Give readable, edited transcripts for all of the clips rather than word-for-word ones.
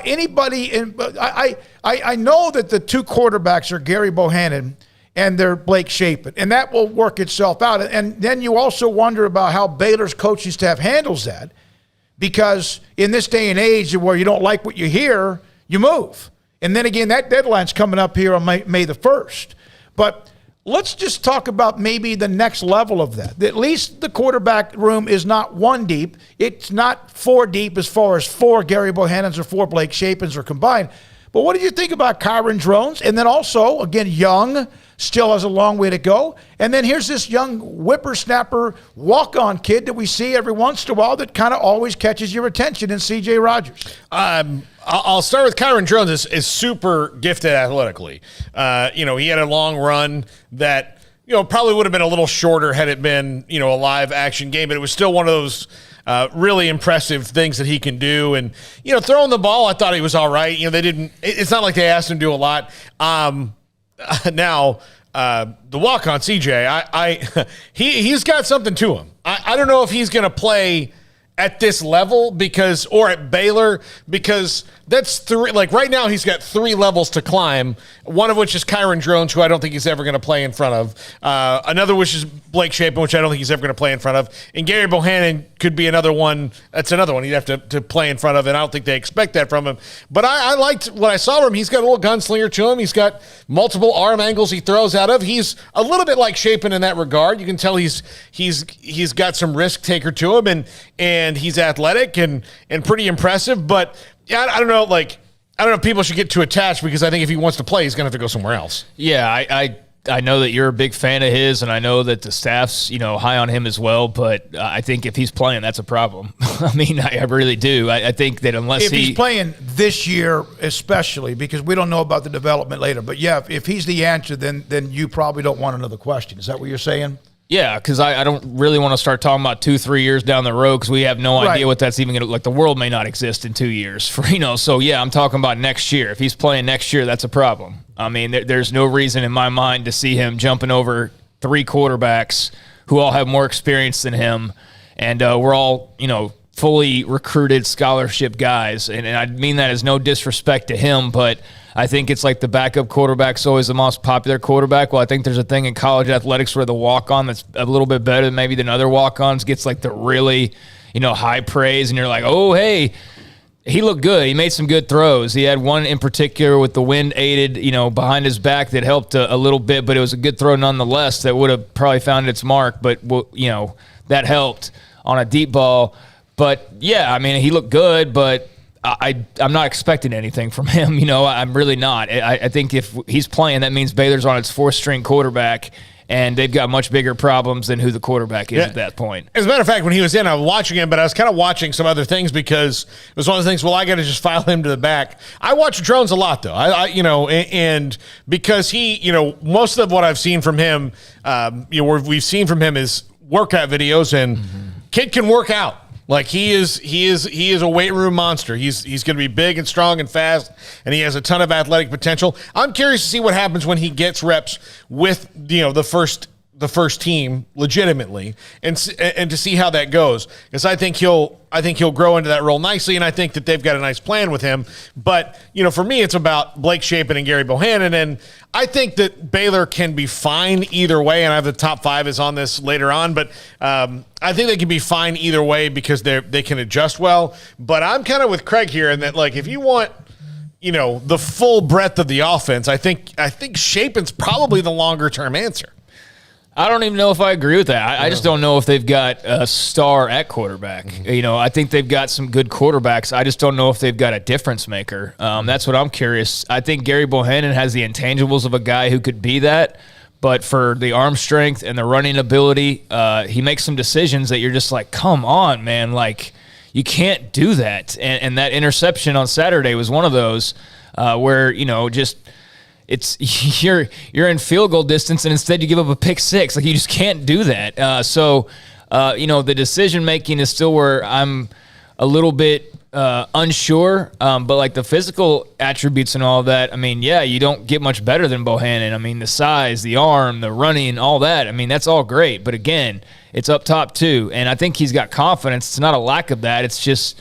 anybody in. I know that the two quarterbacks are Gary Bohannon and they're Blake Shapen, and that will work itself out. And then you also wonder about how Baylor's coaching staff handles that, because in this day and age where you don't like what you hear, you move. And then again, that deadline's coming up here on May the 1st. But let's just talk about maybe the next level of that. At least the quarterback room is not one deep. It's not four deep as far as four Gary Bohannons or four Blake Shapens are combined. But what did you think about Kyron Drones? And then also, again, young, still has a long way to go. And then here's this young whippersnapper walk-on kid that we see every once in a while that kind of always catches your attention in C.J. Rogers. I'll start with Kyron Drones is super gifted athletically. He had a long run that, probably would have been a little shorter had it been, a live action game, but it was still one of those really impressive things that he can do. And, throwing the ball, I thought he was all right. It's not like they asked him to do a lot. Now, the walk-on CJ, he's got something to him. I don't know if he's going to play at this level or at Baylor, because that's three. Like right now, he's got three levels to climb. One of which is Kyron Drones, who I don't think he's ever going to play in front of. Another which is Blake Shapen, which I don't think he's ever going to play in front of. And Gary Bohannon could be another one. That's another one he'd have to play in front of, and I don't think they expect that from him. But I liked what I saw from him. He's got a little gunslinger to him. He's got multiple arm angles he throws out of. He's a little bit like Shapen in that regard. You can tell he's got some risk taker to him, and he's athletic and pretty impressive. But yeah, I don't know. I don't know if people should get too attached, because I think if he wants to play, he's going to have to go somewhere else. Yeah, I know that you're a big fan of his, and I know that the staff's high on him as well. But I think if he's playing, that's a problem. I really do. I think that unless he's playing this year, especially because we don't know about the development later. But yeah, if he's the answer, then you probably don't want another question. Is that what you're saying? Yeah, because I don't really want to start talking about 2-3 years down the road, because we have no idea what that's even going to look like. The world may not exist in 2 years. So yeah, I'm talking about next year. If he's playing next year, that's a problem. There's no reason in my mind to see him jumping over three quarterbacks who all have more experience than him, and we're all fully recruited scholarship guys. And I mean that as no disrespect to him, but I think it's like the backup quarterback's always the most popular quarterback. Well, I think there's a thing in college athletics where the walk-on that's a little bit better maybe than other walk-ons gets like the really, high praise, and you're like, oh, hey, he looked good. He made some good throws. He had one in particular with the wind aided, behind his back that helped a little bit, but it was a good throw nonetheless that would have probably found its mark, but, that helped on a deep ball. But, yeah, he looked good, but I'm not expecting anything from him. I'm really not. I think if he's playing, that means Baylor's on its fourth-string quarterback, and they've got much bigger problems than who the quarterback is at that point. As a matter of fact, when he was in, I was watching him, but I was kind of watching some other things, because it was one of the things, I got to just file him to the back. I watch Drones a lot, though. And because he, most of what I've seen from him, what we've seen from him is workout videos, and kid can work out. Like he is a weight room monster. He's going to be big and strong and fast, and he has a ton of athletic potential. I'm curious to see what happens when he gets reps with the first team legitimately, and to see how that goes, because I think he'll grow into that role nicely, and I think that they've got a nice plan with him. But for me, it's about Blake Shapen and Gary Bohannon, and I think that Baylor can be fine either way. And I have the top 5 is on this later on, but I think they can be fine either way because they can adjust well. But I'm kind of with Craig here in that, if you want the full breadth of the offense, I think Shapen's probably the longer term answer. I don't even know if I agree with that. I just don't know if they've got a star at quarterback. I think they've got some good quarterbacks. I just don't know if they've got a difference maker. That's what I'm curious. I think Gary Bohannon has the intangibles of a guy who could be that, but for the arm strength and the running ability, he makes some decisions that you're just like, come on, man. You can't do that. And that interception on Saturday was one of those where, just – it's you're in field goal distance, and instead you give up a pick six. You just can't do that. The decision making is still where I'm a little bit unsure. But the physical attributes and all of that, you don't get much better than Bohannon. The size, the arm, the running, all that. That's all great. But again, it's up top too, and I think he's got confidence. It's not a lack of that. It's just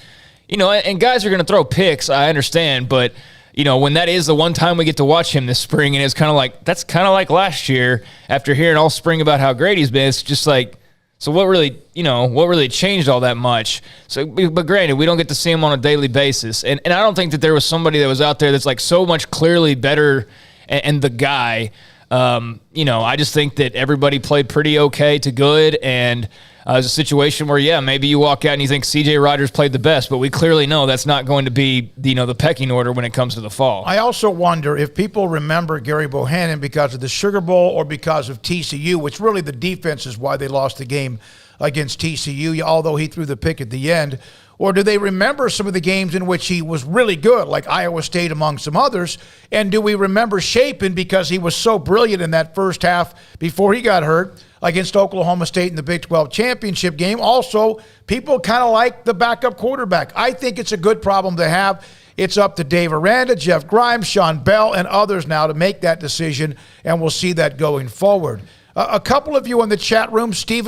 and guys are going to throw picks, I understand, but when that is the one time we get to watch him this spring, and it's kind of like, that's kind of like last year after hearing all spring about how great he's been, it's just like, so what really changed all that much? So, but granted, we don't get to see him on a daily basis. And I don't think that there was somebody that was out there that's like so much clearly better and the guy. I just think that everybody played pretty okay to good, and it was a situation where, maybe you walk out and you think C.J. Rogers played the best, but we clearly know that's not going to be, the pecking order when it comes to the fall. I also wonder if people remember Gary Bohannon because of the Sugar Bowl or because of TCU, which really the defense is why they lost the game against TCU, although he threw the pick at the end. Or do they remember some of the games in which he was really good, like Iowa State among some others? And do we remember Shapen because he was so brilliant in that first half before he got hurt against Oklahoma State in the Big 12 championship game? Also, people kind of like the backup quarterback. I think it's a good problem to have. It's up to Dave Aranda, Jeff Grimes, Sean Bell, and others now to make that decision, and we'll see that going forward. A couple of you in the chat room, Stephen